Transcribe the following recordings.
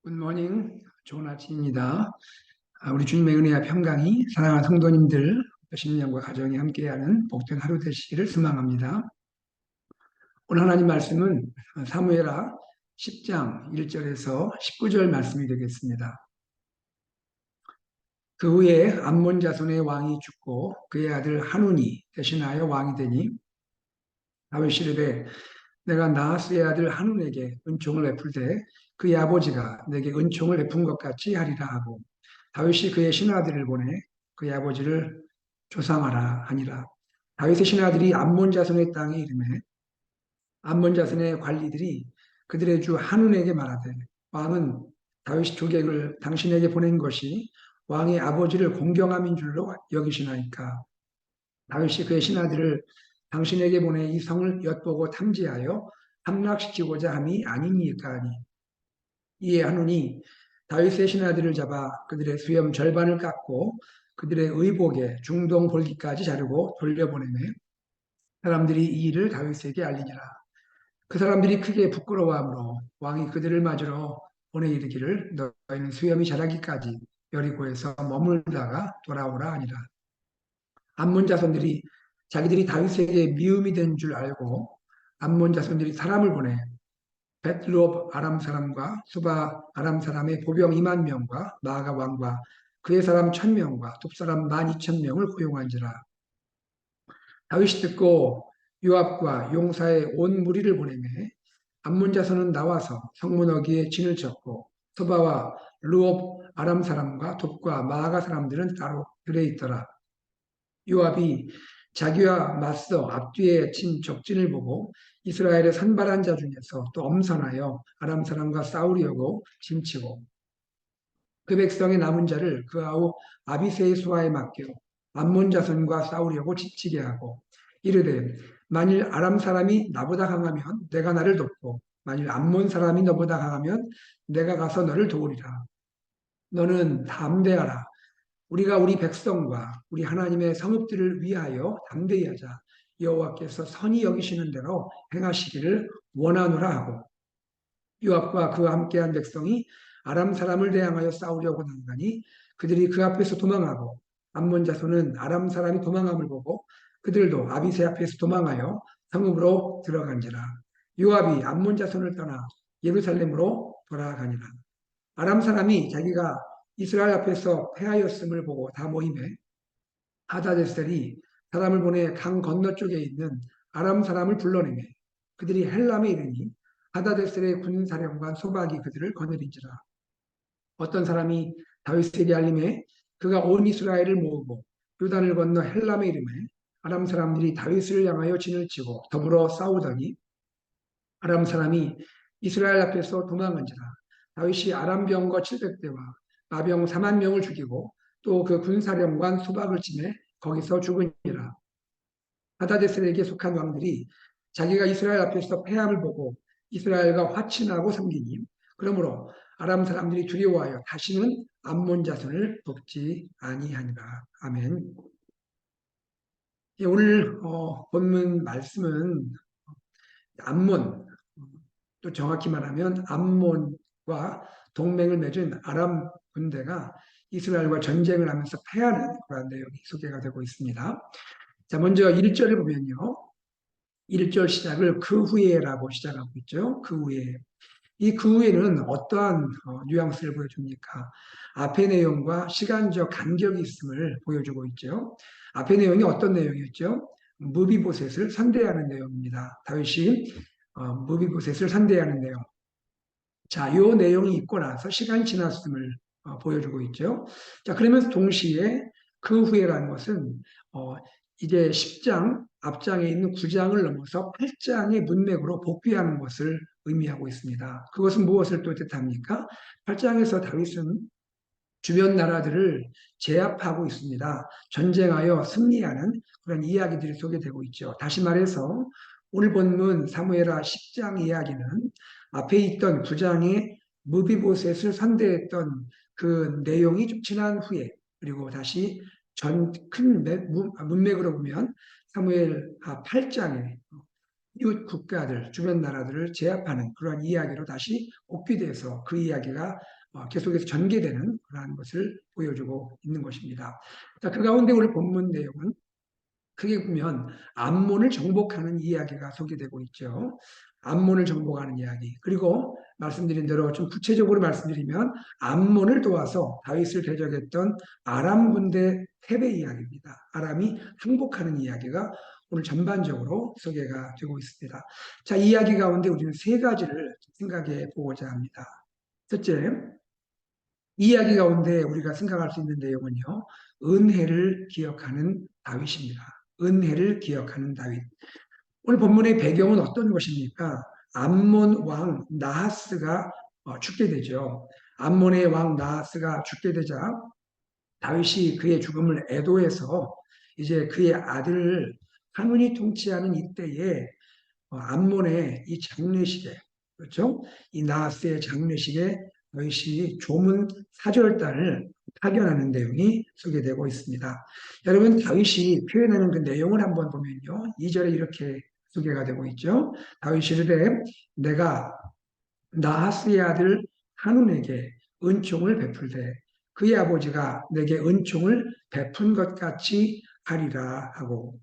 굿모닝, 좋은 아침입니다. 우리 주님의 은혜와 평강이 사랑하는 성도님들, 신령과 가정이 함께하는 복된 하루 되시기를 소망합니다. 오늘 하나님 말씀은 사무엘하 10장 1절에서 19절 말씀이 되겠습니다. 그 후에 암몬 자손의 왕이 죽고 그의 아들 한운이 대신하여 왕이 되니 다윗이 이르되 내가 나하스의 아들 한운에게 은총을 베풀 때 그의 아버지가 내게 은총을 베푼 것 같이 하리라 하고 다윗이 그의 신하들을 보내 그의 아버지를 조상하라 하니라. 다윗의 신하들이 암몬 자손의 땅에 이르매 암몬 자손의 관리들이 그들의 주 한운에게 말하되 왕은 다윗이 조객을 당신에게 보낸 것이 왕의 아버지를 공경함인 줄로 여기시나이까. 다윗이 그의 신하들을 당신에게 보내 이 성을 엿보고 탐지하여 함락시키고자 함이 아니니까 하니. 이에 한운이 다윗의 신하들을 잡아 그들의 수염 절반을 깎고 그들의 의복에 중동 볼기까지 자르고 돌려보내매 사람들이 이 일을 다윗에게 알리니라. 그 사람들이 크게 부끄러워하므로 왕이 그들을 맞으러 보내 이르기를 너희는 수염이 자라기까지 여리고에서 머물다가 돌아오라 하니라. 암몬 자손들이 자기들이 다윗에게 미움이 된 줄 알고 암몬 자손들이 사람을 보내 벳르업 아람 사람과 수바 아람 사람의 보병 2만 명과 마아가 왕과 그의 사람 1,000명과 톱 사람 12,000명을 고용한지라. 다윗이 듣고 요압과 용사의 온 무리를 보내매 암몬 자손은 나와서 성문 어귀에 진을 쳤고 소바와 루옵 아람 사람과 톱과 마아가 사람들은 따로 들에 있더라. 요압이 자기와 맞서 앞뒤에 친 적진을 보고 이스라엘의 산발한 자 중에서 또 엄선하여 아람 사람과 싸우려고 짐치고 그 백성의 남은 자를 그 아우 아비새의 수하에 맡겨 암몬 자손과 싸우려고 지치게 하고 이르되 만일 아람 사람이 나보다 강하면 내가 나를 돕고 만일 암몬 사람이 너보다 강하면 내가 가서 너를 도우리라. 너는 담대하라. 우리가 우리 백성과 우리 하나님의 성읍들을 위하여 담대히 하자. 여호와께서 선히 여기시는 대로 행하시기를 원하노라 하고 요압과 그와 함께한 백성이 아람 사람을 대항하여 싸우려고 나가니 그들이 그 앞에서 도망하고 암몬 자손은 아람 사람이 도망함을 보고 그들도 아비새 앞에서 도망하여 성읍으로 들어간지라. 요압이 암몬 자손을 떠나 예루살렘으로 돌아가니라. 아람 사람이 자기가 이스라엘 앞에서 패하였음을 보고 다 모임에 하다데셀이 사람을 보내 강 건너쪽에 있는 아람 사람을 불러내매 그들이 헬람에 이르니 하다데셀의 군사령관 소박이 그들을 거느린지라. 어떤 사람이 다윗에게 알림해 그가 온 이스라엘을 모으고 요단을 건너 헬람에 이르매 아람 사람들이 다윗을 향하여 진을 치고 더불어 싸우더니 아람 사람이 이스라엘 앞에서 도망한지라. 다윗이 아람 병거 700대와 마병 4만 명을 죽이고 또 그 군사령관 소박을 치매 거기서 죽으니라. 하다데셀에게 속한 왕들이 자기가 이스라엘 앞에서 패함을 보고 이스라엘과 화친하고 섬기니 그러므로 아람 사람들이 두려워하여 다시는 암몬 자손을 돕지 아니하니라. 아멘. 예, 오늘 본문 말씀은 암몬, 또 정확히 말하면 암몬과 동맹을 맺은 아람 군대가 이스라엘과 전쟁을 하면서 패하는 그런 내용이 소개가 되고 있습니다. 자, 먼저 1절을 보면요. 1절 시작을 그 후에라고 시작하고 있죠. 그 후에. 이 그 후에는 어떠한 뉘앙스를 보여줍니까? 앞의 내용과 시간적 간격이 있음을 보여주고 있죠. 앞의 내용이 어떤 내용이었죠? 무비보셋을 상대하는 내용입니다. 다윗이 무비보셋을 상대하는 내용. 자, 요 내용이 있고 나서 시간이 지났음을 보여주고 있죠. 자, 그러면서 동시에 그 후에라는 것은 이제 10장 앞장에 있는 9장을 넘어서 8장의 문맥으로 복귀하는 것을 의미하고 있습니다. 그것은 무엇을 또 뜻합니까? 8장에서 다윗은 주변 나라들을 제압하고 있습니다. 전쟁하여 승리하는 그런 이야기들이 소개되고 있죠. 다시 말해서 오늘 본문 사무엘하 10장 이야기는 앞에 있던 9장의 무비보셋을 상대했던 그 내용이 좀 지난 후에 그리고 다시 큰 문맥으로 보면 사무엘하 8장에 이웃 국가들, 주변 나라들을 제압하는 그러한 이야기로 다시 복귀돼서 그 이야기가 계속해서 전개되는 그러한 것을 보여주고 있는 것입니다. 자, 그 가운데 오늘 본문 내용은 크게 보면 암몬을 정복하는 이야기가 소개되고 있죠. 암몬을 정복하는 이야기. 그리고 말씀드린 대로 좀 구체적으로 말씀드리면 암몬을 도와서 다윗을 대적했던 아람 군대 패배 이야기입니다. 아람이 항복하는 이야기가 오늘 전반적으로 소개가 되고 있습니다. 자, 이 이야기 가운데 우리는 세 가지를 생각해 보고자 합니다. 첫째, 이 이야기 가운데 우리가 생각할 수 있는 내용은요, 은혜를 기억하는 다윗입니다. 은혜를 기억하는 다윗. 오늘 본문의 배경은 어떤 것입니까? 암몬 왕 나하스가 죽게 되죠. 암몬의 왕 나하스가 죽게 되자 다윗이 그의 죽음을 애도해서 이제 그의 아들을 한눈이 통치하는 이때에 암몬의 이 장례식에, 그렇죠? 이 나하스의 장례식에 다윗이 조문 사절단을 파견하는 내용이 소개되고 있습니다. 여러분, 다윗이 표현하는 그 내용을 한번 보면요, 2절에 이렇게 소개가 되고 있죠. 다윗이 이르되 내가 나하스의 아들 한운에게 은총을 베풀되 그의 아버지가 내게 은총을 베푼 것 같이 하리라 하고,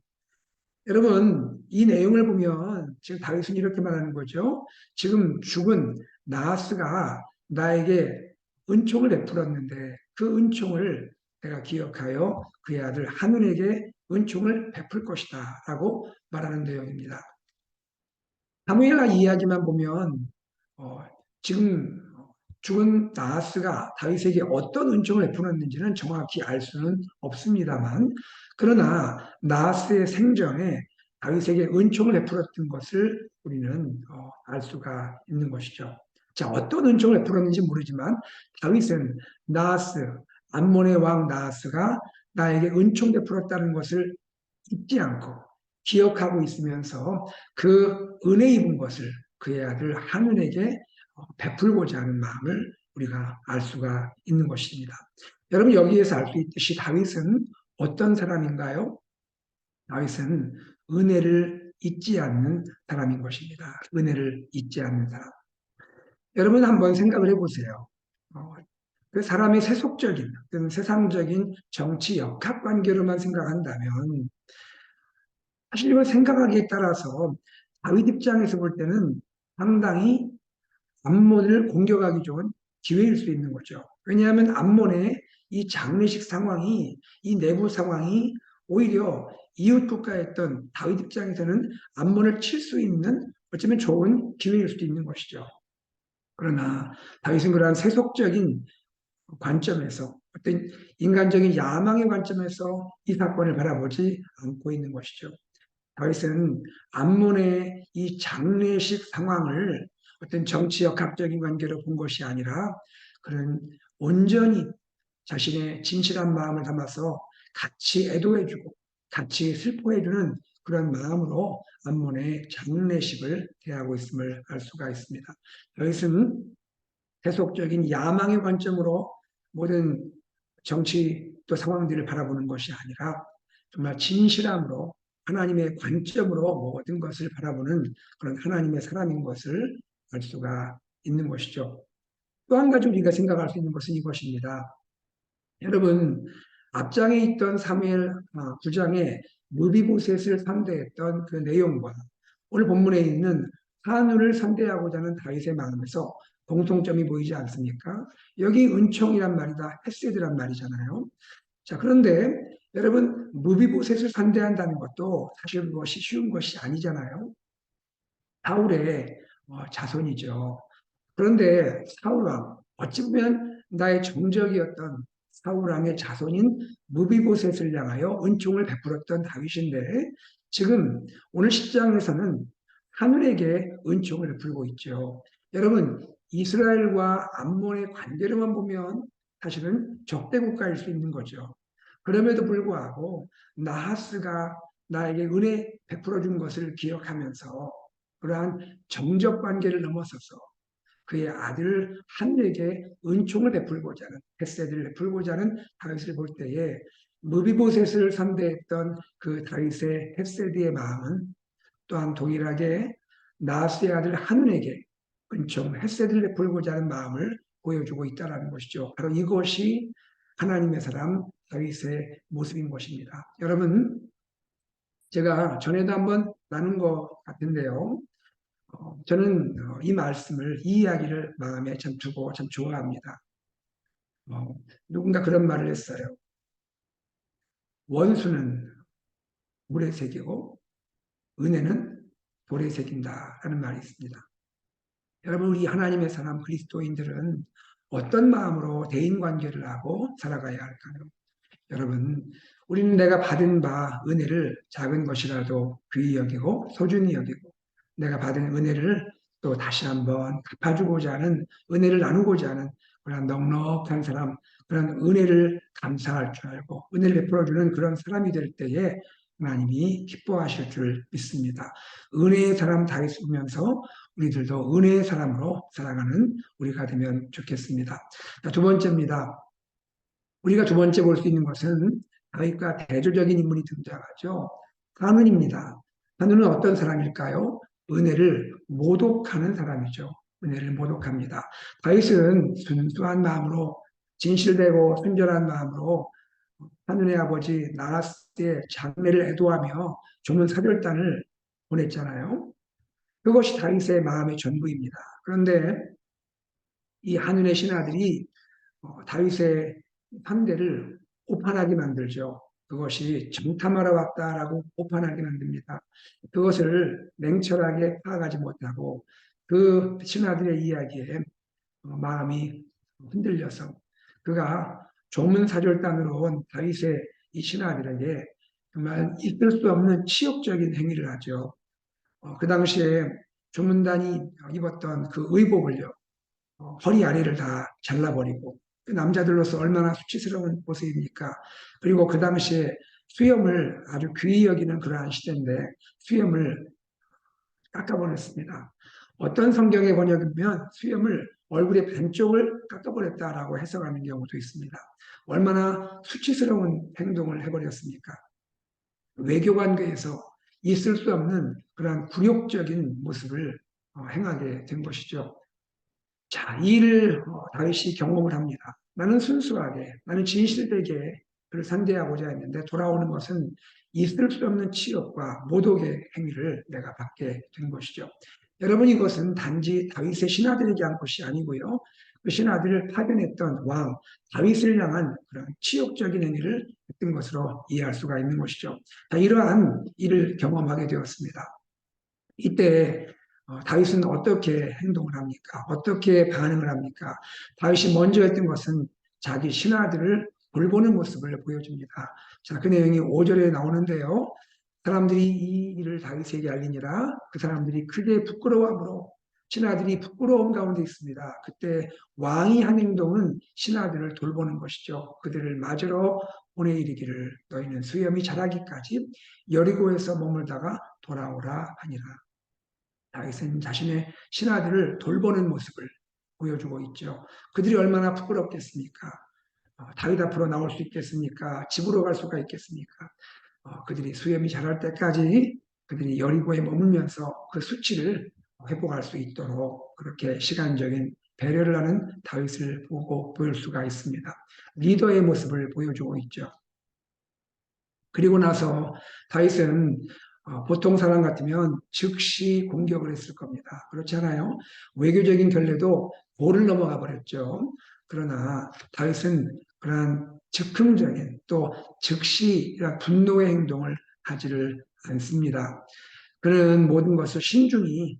여러분, 이 내용을 보면 지금 다윗은 이렇게 말하는 거죠. 지금 죽은 나하스가 나에게 은총을 베풀었는데 그 은총을 내가 기억하여 그의 아들 한운에게 은총을 베풀 것이다 라고 말하는 내용입니다. 사무엘하 이야기만 보면 어, 지금 죽은 나하스가 다윗에게 어떤 은총을 베풀었는지는 정확히 알 수는 없습니다만, 그러나 나하스의 생전에 다윗에게 은총을 베풀었던 것을 우리는 알 수가 있는 것이죠. 자, 어떤 은총을 베풀었는지 모르지만 다윗은 나하스, 암몬의 왕 나하스가 나에게 은총 베풀었다는 것을 잊지 않고 기억하고 있으면서 그 은혜 입은 것을 그의 아들 한운에게 베풀고자 하는 마음을 우리가 알 수가 있는 것입니다. 여러분, 여기에서 알 수 있듯이 다윗은 어떤 사람인가요? 다윗은 은혜를 잊지 않는 사람인 것입니다. 은혜를 잊지 않는 사람. 여러분 한번 생각을 해보세요. 어, 그 사람의 세속적인, 세상적인 정치 역학 관계로만 생각한다면 사실 이걸 생각하기에 따라서 다윗 입장에서 볼 때는 상당히 암몬을 공격하기 좋은 기회일 수 있는 거죠. 왜냐하면 암몬의 이 장례식 상황이, 이 내부 상황이 오히려 이웃 국가였던 다윗 입장에서는 암몬을 칠 수 있는 어쩌면 좋은 기회일 수도 있는 것이죠. 그러나 다윗은 그러한 세속적인 관점에서, 어떤 인간적인 야망의 관점에서 이 사건을 바라보지 않고 있는 것이죠. 다윗은 암몬의 이 장례식 상황을 어떤 정치역학적인 관계로 본 것이 아니라 그런 온전히 자신의 진실한 마음을 담아서 같이 애도해주고 같이 슬퍼해주는 그런 마음으로 암몬의 장례식을 대하고 있음을 알 수가 있습니다. 다윗은 세속적인 야망의 관점으로 모든 정치 또 상황들을 바라보는 것이 아니라 정말 진실함으로 하나님의 관점으로 모든 것을 바라보는 그런 하나님의 사람인 것을 알 수가 있는 것이죠. 또 한 가지 우리가 생각할 수 있는 것은 이것입니다. 여러분, 앞장에 있던 사무엘 9장에 무비보셋을 상대했던 그 내용과 오늘 본문에 있는 한울을 상대하고자 하는 다윗의 마음에서 공통점이 보이지 않습니까? 여기 은총이란 말이다, 헤세드란 말이잖아요. 자, 그런데 여러분, 무비보셋을 상대한다는 것도 사실 그것이 쉬운 것이 아니잖아요. 사울의 자손이죠. 그런데 사울왕, 어찌 보면 나의 정적이었던 사울왕의 자손인 무비보셋을 향하여 은총을 베풀었던 다윗인데, 지금 오늘 10장에서는 하늘에게 은총을 베풀고 있죠. 여러분, 이스라엘과 암몬의 관계로만 보면 사실은 적대 국가일 수 있는 거죠. 그럼에도 불구하고 나하스가 나에게 은혜 베풀어 준 것을 기억하면서 그러한 정적 관계를 넘어서서 그의 아들 한에게 은총을 베풀고자 하는, 헤세드를 베풀고자 하는 다윗을 볼 때에 무비보셋을 상대했던 그 다윗의 헤세드의 마음은 또한 동일하게 나스의 아들 한운에게 은총, 헤세드를 베풀고자 하는 마음을 보여주고 있다는 것이죠. 바로 이것이 하나님의 사람 다윗의 모습인 것입니다. 여러분, 제가 전에도 한번 나눈 것 같은데요. 저는 이 말씀을, 이 이야기를 마음에 참 두고 참 좋아합니다. 누군가 그런 말을 했어요. 원수는 물에 새기고 은혜는 돌에 새긴다 라는 말이 있습니다. 여러분, 우리 하나님의 사람 그리스도인들은 어떤 마음으로 대인관계를 하고 살아가야 할까요? 여러분, 우리는 내가 받은 바 은혜를 작은 것이라도 귀히 여기고 소중히 여기고 내가 받은 은혜를 또 다시 한번 갚아주고자 하는, 은혜를 나누고자 하는 그런 넉넉한 사람, 그런 은혜를 감사할 줄 알고 은혜를 베풀어주는 그런 사람이 될 때에 하나님이 기뻐하실 줄 믿습니다. 은혜의 사람 다윗을 보면서 우리들도 은혜의 사람으로 살아가는 우리가 되면 좋겠습니다. 두 번째입니다. 우리가 두 번째 볼 수 있는 것은 다윗과 대조적인 인물이 등장하죠. 한운입니다. 한운은 어떤 사람일까요? 은혜를 모독하는 사람이죠. 은혜를 모독합니다. 다윗은 순수한 마음으로 진실되고 순결한 마음으로 한운의 아버지 나하스의 장례를 애도하며 조문 사절단을 보냈잖아요. 그것이 다윗의 마음의 전부입니다. 그런데 이 한운의 신하들이 다윗의 상대를 오판하게 만들죠. 그것이 정탐하러 왔다라고 오판하게 만듭니다. 그것을 냉철하게 파악하지 못하고 그 신하들의 이야기에 마음이 흔들려서 그가 조문사절단으로 온 다윗의 이 신하들에게 정말 있을 수 없는 치욕적인 행위를 하죠. 그 당시에 조문단이 입었던 그 의복을요, 허리 아래를 다 잘라버리고 그 남자들로서 얼마나 수치스러운 모습입니까? 그리고 그 당시에 수염을 아주 귀히 여기는 그러한 시대인데 수염을 깎아버렸습니다. 어떤 성경의 번역이면 수염을 얼굴의 반쪽을 깎아버렸다라고 해석하는 경우도 있습니다. 얼마나 수치스러운 행동을 해버렸습니까? 외교관계에서 있을 수 없는 그러한 굴욕적인 모습을 행하게 된 것이죠. 자, 이 일을 다윗이 경험을 합니다. 나는 순수하게, 나는 진실되게 그를 상대하고자 했는데 돌아오는 것은 있을 수 없는 치욕과 모독의 행위를 내가 받게 된 것이죠. 여러분, 이것은 단지 다윗의 신하들에게 한 것이 아니고요. 그 신하들을 파견했던 왕 다윗을 향한 그런 치욕적인 행위를 했던 것으로 이해할 수가 있는 것이죠. 자, 이러한 일을 경험하게 되었습니다. 이때 다윗은 어떻게 행동을 합니까? 어떻게 반응을 합니까? 다윗이 먼저 했던 것은 자기 신하들을 돌보는 모습을 보여줍니다. 자, 그 내용이 5절에 나오는데요. 사람들이 이 일을 다윗에게 알리니라 그 사람들이 크게 부끄러워함으로 신하들이 부끄러움 가운데 있습니다. 그때 왕이 한 행동은 신하들을 돌보는 것이죠. 그들을 맞으러 보내 이르기를 너희는 수염이 자라기까지 여리고에서 머물다가 돌아오라 하니라. 다윗은 자신의 신하들을 돌보는 모습을 보여주고 있죠. 그들이 얼마나 부끄럽겠습니까? 다윗 앞으로 나올 수 있겠습니까? 집으로 갈 수가 있겠습니까? 그들이 수염이 자랄 때까지 그들이 여리고에 머물면서 그 수치를 회복할 수 있도록 그렇게 시간적인 배려를 하는 다윗을 보고 보일 수가 있습니다. 리더의 모습을 보여주고 있죠. 그리고 나서 다윗은 보통 사람 같으면 즉시 공격을 했을 겁니다. 그렇지 않아요? 외교적인 결례도 도를 넘어가 버렸죠. 그러나 다윗은 그러한 즉흥적인 또 즉시 분노의 행동을 하지를 않습니다. 그는 모든 것을 신중히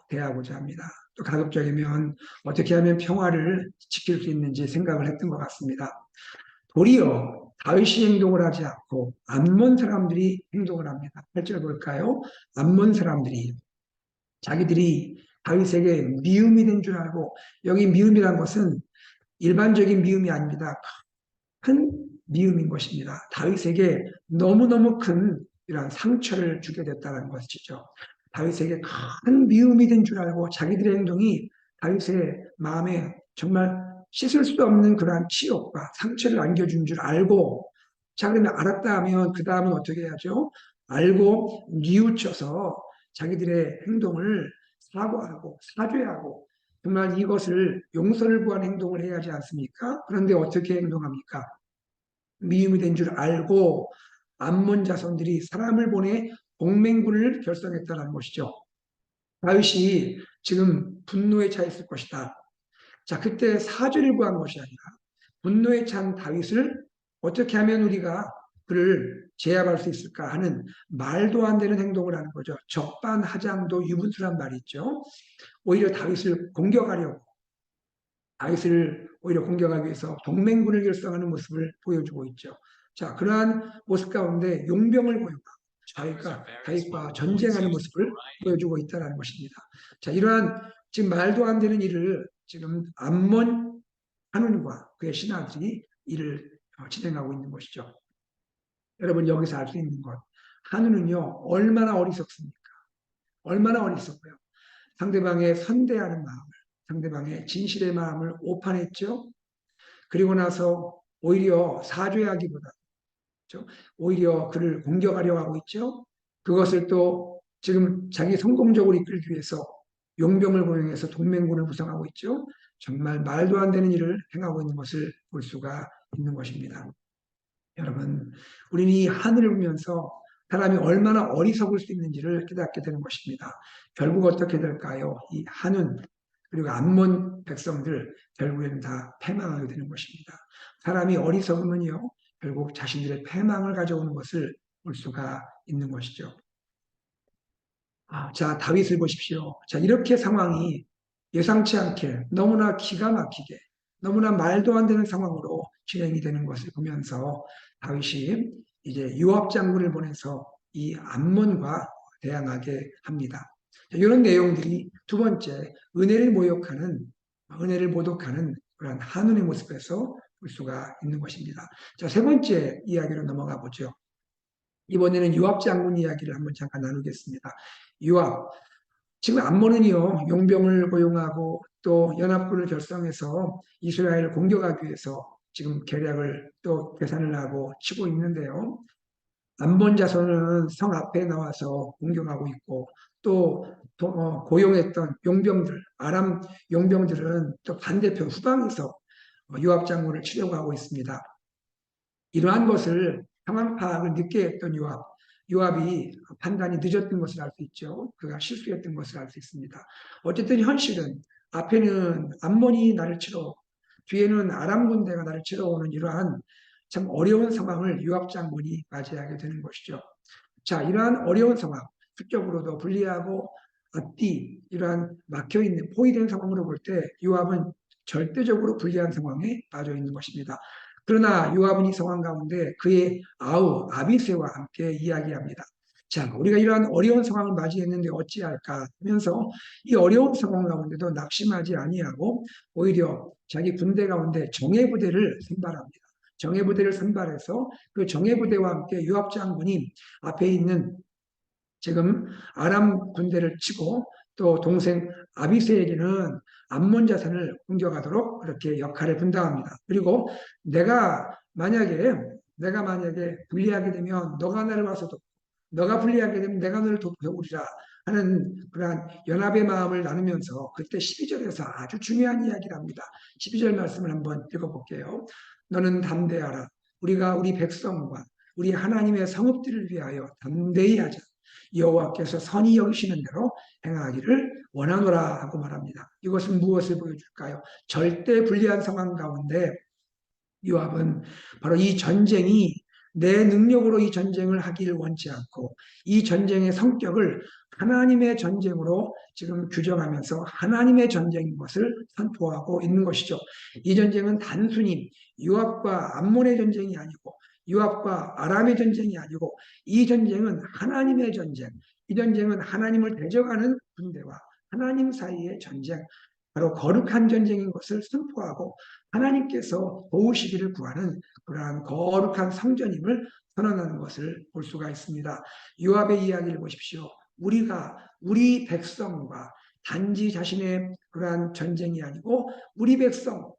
대하고자 합니다. 또 가급적이면 어떻게 하면 평화를 지킬 수 있는지 생각을 했던 것 같습니다. 도리어 다윗이 행동을 하지 않고 암몬 사람들이 행동을 합니다. 8절 볼까요? 암몬 사람들이 자기들이 다윗에게 미움이 된 줄 알고, 여기 미움이란 것은 일반적인 미움이 아닙니다. 큰 미움인 것입니다. 다윗에게 너무너무 큰 이런 상처를 주게 됐다는 것이죠. 다윗에게 큰 미움이 된 줄 알고 자기들의 행동이 다윗의 마음에 정말 씻을 수 없는 그러한 치욕과 상처를 안겨준 줄 알고, 자, 그러면 알았다 하면 그 다음은 어떻게 해야죠? 알고 뉘우쳐서 자기들의 행동을 사과하고 사죄하고 정말 이것을 용서를 구한 행동을 해야 하지 않습니까? 그런데 어떻게 행동합니까? 미움이 된 줄 알고 암몬 자손들이 사람을 보내 동맹군을 결성했다는 것이죠. 다윗이 지금 분노에 차 있을 것이다. 자, 그때 사죄를 구한 것이 아니라 분노에 찬 다윗을 어떻게 하면 우리가 그를 제압할 수 있을까 하는 말도 안 되는 행동을 하는 거죠. 적반하장도 유분수란 말이 있죠. 오히려 다윗을 오히려 공격하기 위해서 동맹군을 결성하는 모습을 보여주고 있죠. 자, 그러한 모습 가운데 용병을 고용하고 다윗과 전쟁하는 모습을 보여주고 있다는 것입니다. 자, 이러한 지금 말도 안 되는 일을 지금 암몬 한운과 그의 신하들이 일을 진행하고 있는 것이죠. 여러분 여기서 알 수 있는 것, 한운은요 얼마나 어리석습니까? 얼마나 어리석고요. 상대방의 선대하는 마음을, 상대방의 진실의 마음을 오판했죠. 그리고 나서 오히려 사죄하기보다 오히려 그를 공격하려고 하고 있죠. 그것을 또 지금 자기 성공적으로 이끌기 위해서 용병을 고용해서 동맹군을 구성하고 있죠. 정말 말도 안 되는 일을 행하고 있는 것을 볼 수가 있는 것입니다. 여러분, 우리는 이 하늘을 보면서 사람이 얼마나 어리석을 수 있는지를 깨닫게 되는 것입니다. 결국 어떻게 될까요? 이 한운 그리고 암몬 백성들 결국에는 다 패망하게 되는 것입니다. 사람이 어리석으면요 결국 자신들의 패망을 가져오는 것을 볼 수가 있는 것이죠. 자, 다윗을 보십시오. 자, 이렇게 상황이 예상치 않게 너무나 기가 막히게 너무나 말도 안 되는 상황으로 진행이 되는 것을 보면서 다윗이 이제 요압 장군을 보내서 이 암몬과 대항하게 합니다. 자, 이런 내용들이 두 번째 은혜를 모독하는 그런 한운의 모습에서 볼 수가 있는 것입니다. 자, 세 번째 이야기로 넘어가 보죠. 이번에는 요압 장군 이야기를 한번 잠깐 나누겠습니다. 요압, 지금 암몬은요 용병을 고용하고 또 연합군을 결성해서 이스라엘을 공격하기 위해서 지금 계략을 또 계산을 하고 치고 있는데요. 암몬 자손은 성 앞에 나와서 공격하고 있고 또 고용했던 용병들, 아람 용병들은 또 반대편 후방에서 요압 장군을 치려고 하고 있습니다. 이러한 것을 상황 파악을 늦게 했던 요압이 판단이 늦었던 것을 알 수 있죠. 그가 실수했던 것을 알 수 있습니다. 어쨌든 현실은 앞에는 암몬이 나를 치러 뒤에는 아람 군대가 나를 치러 오는 이러한 참 어려운 상황을 요압 장군이 맞이하게 되는 것이죠. 자, 이러한 어려운 상황, 수적으로도 불리하고 앞뒤 이러한 막혀있는 포위된 상황으로 볼 때 요압은 절대적으로 불리한 상황에 빠져 있는 것입니다. 그러나 요압은 이 상황 가운데 그의 아우 아비새와 함께 이야기합니다. 자, 우리가 이러한 어려운 상황을 맞이했는데 어찌할까 하면서 이 어려운 상황 가운데도 낙심하지 아니하고 오히려 자기 군대 가운데 정예부대를 선발합니다. 정예부대를 선발해서 그 정예부대와 함께 요압 장군이 앞에 있는 지금 아람 군대를 치고 또 동생 아비새에게는 암몬 자산을 공격하도록 그렇게 역할을 분담합니다. 그리고 내가 만약에 불리하게 되면 너가 나를 와서 돕고 너가 불리하게 되면 내가 너를 돕으리라 하는 그러한 연합의 마음을 나누면서 그때 12절에서 아주 중요한 이야기를 합니다. 12절 말씀을 한번 읽어볼게요. 너는 담대하라. 우리가 우리 백성과 우리 하나님의 성읍들을 위하여 담대히 하자. 여호와께서 선히 여기시는 대로 행하기를 원하노라 하고 말합니다. 이것은 무엇을 보여줄까요? 절대 불리한 상황 가운데 요압은 바로 이 전쟁이 내 능력으로 이 전쟁을 하기를 원치 않고 이 전쟁의 성격을 하나님의 전쟁으로 지금 규정하면서 하나님의 전쟁인 것을 선포하고 있는 것이죠. 이 전쟁은 단순히 요압과 암몬의 전쟁이 아니고 요압과 아람의 전쟁이 아니고 이 전쟁은 하나님의 전쟁. 이 전쟁은 하나님을 대적하는 군대와 하나님 사이의 전쟁. 바로 거룩한 전쟁인 것을 선포하고 하나님께서 도우시기를 구하는 그러한 거룩한 성전임을 선언하는 것을 볼 수가 있습니다. 요압의 이야기를 보십시오. 우리 백성과 단지 자신의 그러한 전쟁이 아니고 우리 백성,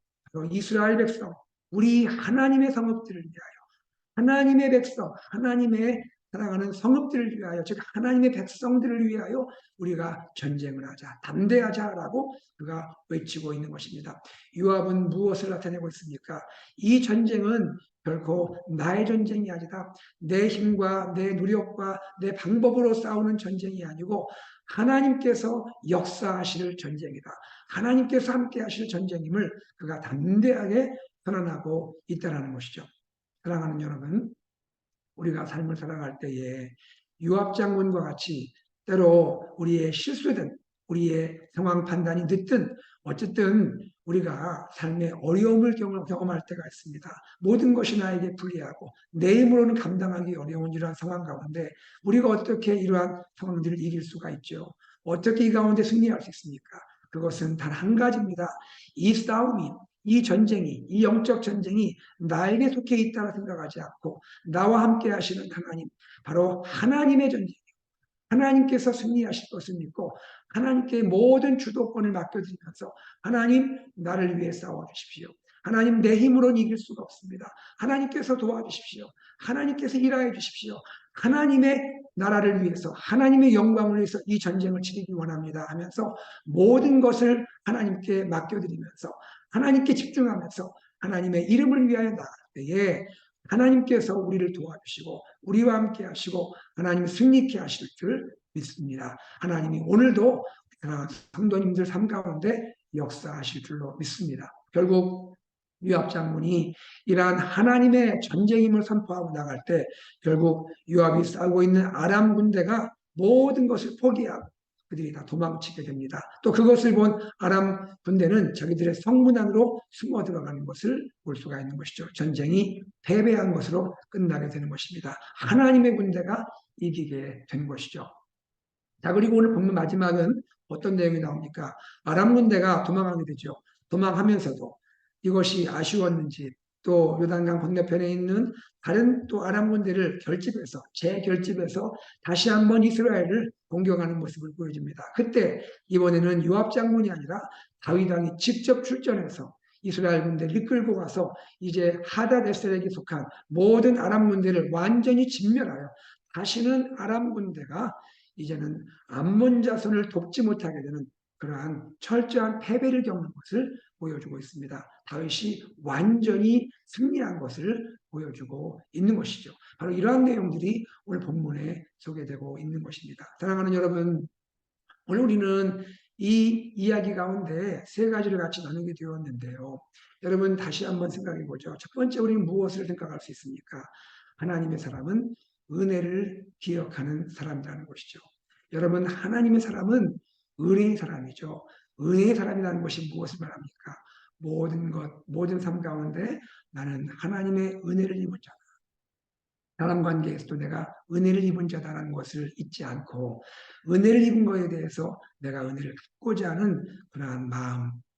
이스라엘 백성, 우리 하나님의 성읍들을 위하여 하나님의 백성, 하나님의 사랑하는 성읍들을 위하여, 즉 하나님의 백성들을 위하여 우리가 전쟁을 하자, 담대하자라고 그가 외치고 있는 것입니다. 요압은 무엇을 나타내고 있습니까? 이 전쟁은 결코 나의 전쟁이 아니라 내 힘과 내 노력과 내 방법으로 싸우는 전쟁이 아니고 하나님께서 역사하실 전쟁이다. 하나님께서 함께 하실 전쟁임을 그가 담대하게 선언하고 있다는 것이죠. 사랑하는 여러분, 우리가 삶을 살아갈 때에 요압 장군과 같이 때로 우리의 실수든 우리의 상황 판단이 늦든 어쨌든 우리가 삶의 어려움을 경험할 때가 있습니다. 모든 것이 나에게 불리하고 내 힘으로는 감당하기 어려운 이러한 상황 가운데 우리가 어떻게 이러한 상황들을 이길 수가 있죠? 어떻게 이 가운데 승리할 수 있습니까? 그것은 단 한 가지입니다. 이 싸움이, 이 전쟁이, 이 영적 전쟁이 나에게 속해 있다고 생각하지 않고 나와 함께 하시는 하나님, 바로 하나님의 전쟁, 하나님께서 승리하실 것을 믿고 하나님께 모든 주도권을 맡겨드리면서 하나님 나를 위해 싸워주십시오. 하나님 내 힘으로는 이길 수가 없습니다. 하나님께서 도와주십시오. 하나님께서 일하여 주십시오. 하나님의 나라를 위해서 하나님의 영광을 위해서 이 전쟁을 치르기 원합니다 하면서 모든 것을 하나님께 맡겨드리면서 하나님께 집중하면서 하나님의 이름을 위하여 나갈 때에 하나님께서 우리를 도와주시고 우리와 함께 하시고 하나님 승리케 하실 줄 믿습니다. 하나님이 오늘도 성도님들 삶 가운데 역사하실 줄로 믿습니다. 결국 요압 장군이 이러한 하나님의 전쟁임을 선포하고 나갈 때 결국 요압이 싸우고 있는 아람 군대가 모든 것을 포기하고 그들이 다 도망치게 됩니다. 또 그것을 본 아람 군대는 자기들의 성문 안으로 숨어 들어가는 것을 볼 수가 있는 것이죠. 전쟁이 패배한 것으로 끝나게 되는 것입니다. 하나님의 군대가 이기게 된 것이죠. 자, 그리고 오늘 본문 마지막은 어떤 내용이 나옵니까? 아람 군대가 도망하게 되죠. 도망하면서도 이것이 아쉬웠는지 또 요단강 건너편에 있는 다른 또 아람 군대를 결집해서 재결집해서 다시 한번 이스라엘을 공격하는 모습을 보여줍니다. 그때 이번에는 요압 장군이 아니라 다윗 왕이 직접 출전해서 이스라엘 군대를 이끌고 가서 이제 하닷에셀에게 속한 모든 아람 군대를 완전히 진멸하여 다시는 아람 군대가 이제는 암몬 자손을 돕지 못하게 되는 그러한 철저한 패배를 겪는 것을 보여주고 있습니다. 다윗이 완전히 승리한 것을 보여주고 있는 것이죠. 바로 이러한 내용들이 오늘 본문에 소개되고 있는 것입니다. 사랑하는 여러분, 오늘 우리는 이 이야기 가운데 세 가지를 같이 나누게 되었는데요. 여러분 다시 한번 생각해 보죠. 첫 번째 우리는 무엇을 생각할 수 있습니까? 하나님의 사람은 은혜를 기억하는 사람이라는 것이죠. 여러분 하나님의 사람은 은혜의 사람이죠. 은혜의 사람이라는 것이 무엇을 말합니까? 모든 것, 모든 삶 가운데 나는 하나님의 은혜를 입은 자다. 사람 관계에서도 내가 은혜를 입은 자다라는 것을 잊지 않고 은혜를 입은 것에 대해서 내가 은혜를 갚고자 하는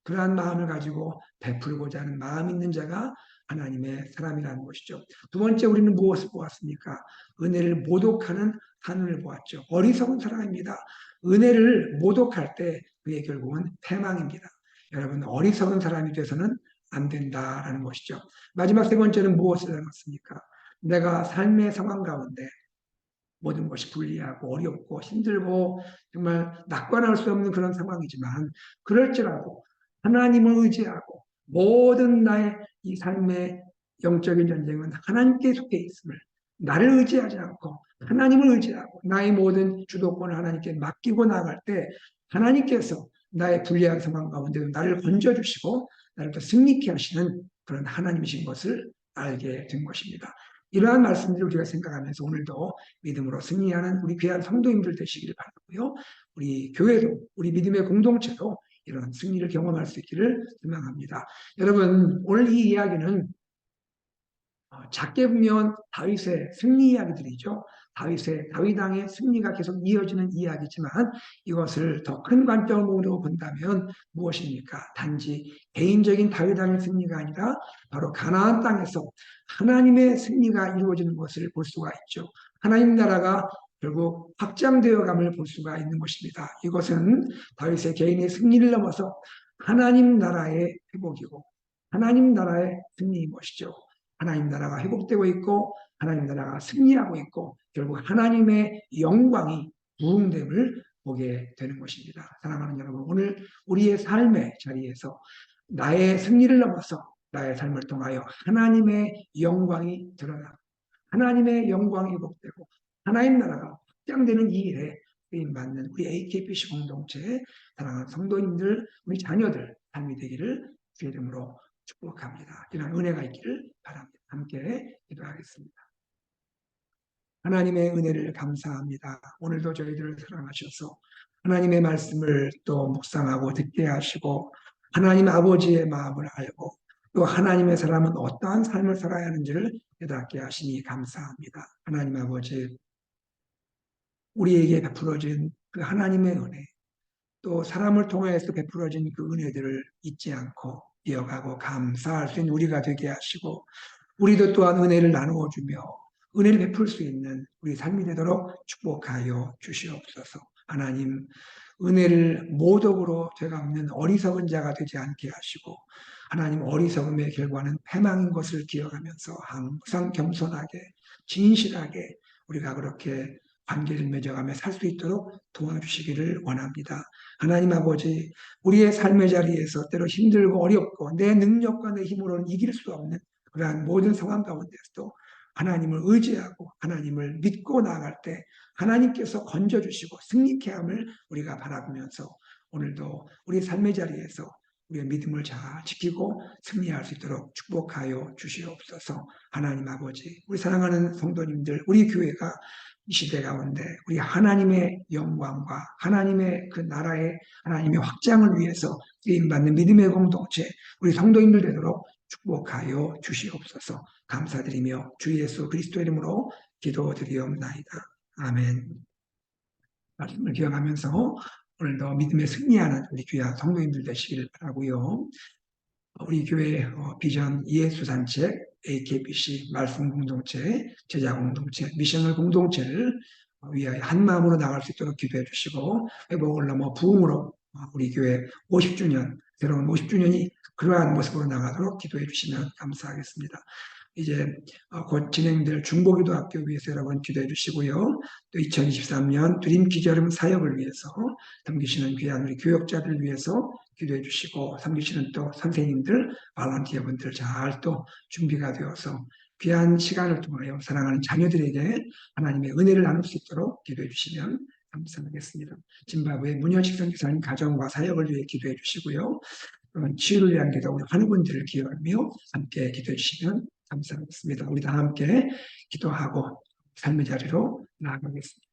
그러한 마음을 가지고 베풀고자 하는 마음 있는 자가 하나님의 사람이라는 것이죠. 두 번째 우리는 무엇을 보았습니까? 은혜를 모독하는 하늘을 보았죠. 어리석은 사람입니다. 은혜를 모독할 때 그의 결국은 패망입니다. 여러분 어리석은 사람이 돼서는 안 된다라는 것이죠. 마지막 세 번째는 무엇을 닮았습니까? 내가 삶의 상황 가운데 모든 것이 불리하고 어렵고 힘들고 정말 낙관할 수 없는 그런 상황이지만 그럴지라도 하나님을 의지하고 모든 나의 이 삶의 영적인 전쟁은 하나님께 속해 있음을 나를 의지하지 않고 하나님을 의지하고 나의 모든 주도권을 하나님께 맡기고 나갈 때 하나님께서 나의 불리한 상황 가운데도 나를 건져주시고 나를 더 승리케 하시는 그런 하나님이신 것을 알게 된 것입니다. 이러한 말씀들을 우리가 생각하면서 오늘도 믿음으로 승리하는 우리 귀한 성도님들 되시기를 바라고요. 우리 교회도 우리 믿음의 공동체도 이런 승리를 경험할 수 있기를 소망합니다. 여러분 오늘 이 이야기는 작게 보면 다윗의 승리 이야기들이죠. 다윗 왕의 승리가 계속 이어지는 이야기지만 이것을 더 큰 관점으로 본다면 무엇입니까? 단지 개인적인 다윗 왕의 승리가 아니라 바로 가나안 땅에서 하나님의 승리가 이루어지는 것을 볼 수가 있죠. 하나님 나라가 결국 확장되어감을 볼 수가 있는 것입니다. 이것은 다윗의 개인의 승리를 넘어서 하나님 나라의 회복이고 하나님 나라의 승리인 것이죠. 하나님 나라가 회복되고 있고 하나님 나라가 승리하고 있고 결국 하나님의 영광이 부흥됨을 보게 되는 것입니다. 사랑하는 여러분, 오늘 우리의 삶의 자리에서 나의 승리를 넘어서 나의 삶을 통하여 하나님의 영광이 드러나고 하나님의 영광이 회복되고 하나님 나라가 확장되는 이 일에 쓰임받는 우리 AKPC 공동체의 사랑하는 성도님들, 우리 자녀들 삶이 되기를 주의 이름으로 축복합니다. 이런 은혜가 있기를 바랍니다. 함께 기도하겠습니다. 하나님의 은혜를 감사합니다. 오늘도 저희들을 사랑하셔서 하나님의 말씀을 또 묵상하고 듣게 하시고 하나님 아버지의 마음을 알고 또 하나님의 사람은 어떠한 삶을 살아야 하는지를 깨닫게 하시니 감사합니다. 하나님 아버지, 우리에게 베풀어진 그 하나님의 은혜, 또 사람을 통해서 베풀어진 그 은혜들을 잊지 않고 이어가고 감사할 수 있는 우리가 되게 하시고 우리도 또한 은혜를 나누어 주며 은혜를 베풀 수 있는 우리 삶이 되도록 축복하여 주시옵소서. 하나님, 은혜를 모독으로 죄가 없는 어리석은 자가 되지 않게 하시고 하나님, 어리석음의 결과는 패망인 것을 기억하면서 항상 겸손하게 진실하게 우리가 그렇게 관계를 맺어가며 살 수 있도록 도와주시기를 원합니다. 하나님 아버지, 우리의 삶의 자리에서 때로 힘들고 어렵고 내 능력과 내 힘으로는 이길 수 없는 그러한 모든 상황 가운데서도 하나님을 의지하고 하나님을 믿고 나아갈 때 하나님께서 건져주시고 승리케 함을 우리가 바라보면서 오늘도 우리 삶의 자리에서 우리의 믿음을 잘 지키고 승리할 수 있도록 축복하여 주시옵소서. 하나님 아버지, 우리 사랑하는 성도님들, 우리 교회가 이 시대 가운데 우리 하나님의 영광과 하나님의 그 나라의 하나님의 확장을 위해서 쓰임받는 믿음의 공동체, 우리 성도님들 되도록 축복하여 주시옵소서. 감사드리며 주 예수 그리스도 이름으로 기도드리옵나이다. 아멘. 말씀을 기억하면서 오늘도 믿음에 승리하는 우리 귀한 성도님들 되시기를 바라고요. 우리 교회 비전 예수산책 AKPC 말씀 공동체, 제자 공동체, 미션을 공동체를 위하여 한 마음으로 나갈 수 있도록 기도해 주시고 회복을 넘어 부흥으로 우리 교회 50주년, 새로운 50주년이 그러한 모습으로 나가도록 기도해 주시면 감사하겠습니다. 이제 곧 진행될 중보기도학교 위해서 여러분 기도해 주시고요. 또 2023년 드림 기절음 사역을 위해서 섬기시는 귀한 우리 교역자들 위해서 기도해 주시고 섬기시는 또 선생님들, 발런티어분들 잘 또 준비가 되어서 귀한 시간을 통하여 사랑하는 자녀들에게 하나님의 은혜를 나눌 수 있도록 기도해 주시면 감사하겠습니다. 짐바브웨 문현식 선교사님 가정과 사역을 위해 기도해 주시고요. 치유를 위한 기도, 우리 환우분들을 기억하며 함께 기도해 주시면 감사하겠습니다. 우리 다 함께 기도하고 삶의 자리로 나아가겠습니다.